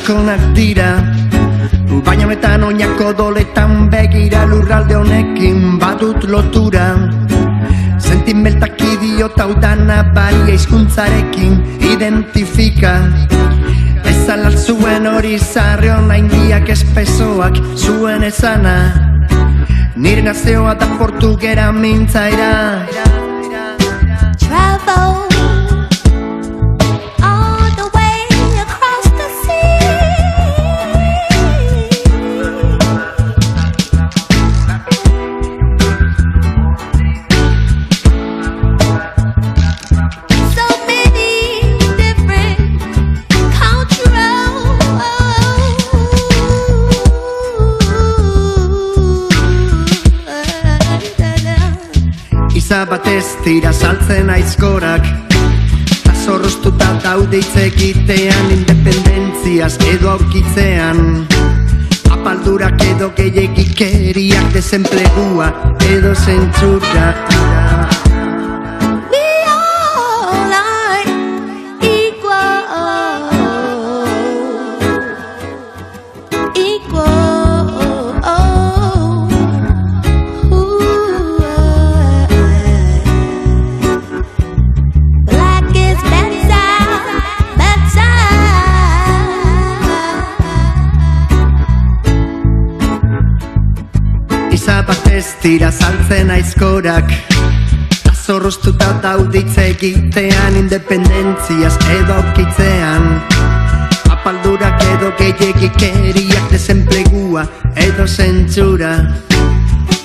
sakonak dira, baina honetan oinako doletan begira lurralde honekin badut lotura. Sentimentak idiota udana baria hizkuntzarekin identifika. Ez alal zuen hori zarri hona indiak espesoak zuen esana. Nire nazioa da portugera mintzaira. Travel all the way across the sea. So many different cultural Iza batez tira saltzen aizkorak, azorroztuta daude hitz egitean, independentziaz edo aurkitzean. Apaldurak edo gehiagikeriak, desenplegua edo zentzura. We all are equal, equal. Black is better, better. Iza batez tira saltzen aizkorak, azorroztuta daude hitz egitean, independentziaz edo aurkitzean. Apaldurak edo gehiagikeriak, desenplegua edo zentzura.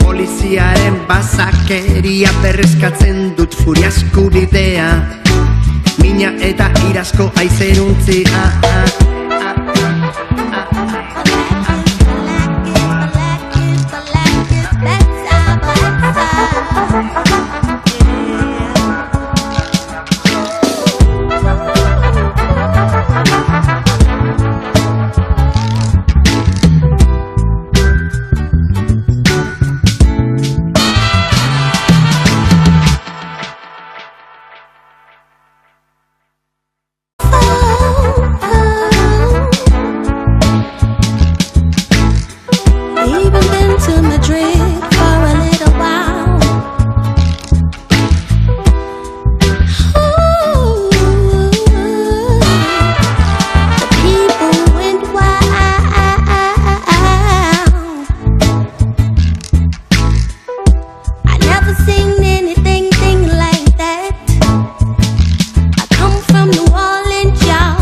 Poliziaren basakeria berrezkatzen dut furiazko bidea, mina eta irazko aizeruntzia. Even been to Madrid for a little while. Ooh, the people went wild. I never seen anything like that. I come from New Orleans, y'all.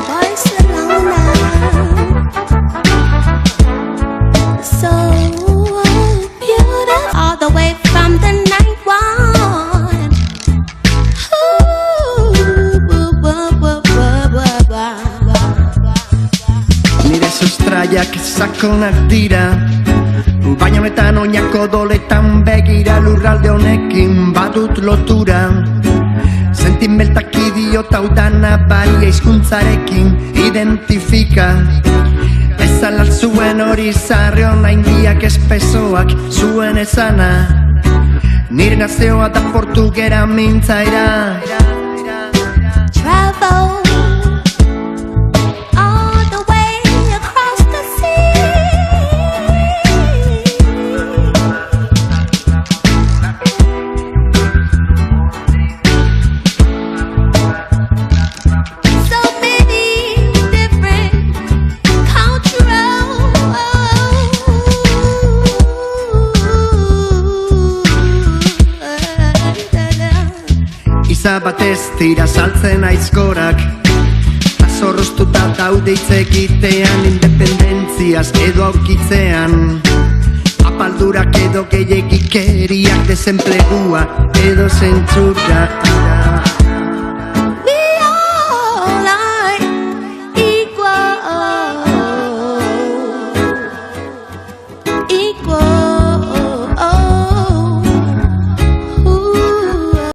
Barcelona, so beautiful, all the way from the night one. Nire sustraiak sakonak dira, baina honetan oinako doletan begira lurralde honekin badut lotura. Sentimentak idiota udana baria hizkuntzarekin identifika. Ez alal zuen hori zarri hona indiak espesoak zuen esana. Nire nazioa da portugera mintzaira. Travel all the way across the so many different cultural Iza batez tira saltzen aizkorak, azorroztuta daude hitz egitean, independentziaz edo aurkitzean. Apaldurak edo gehiagikeriak, desenplegua edo zentzura.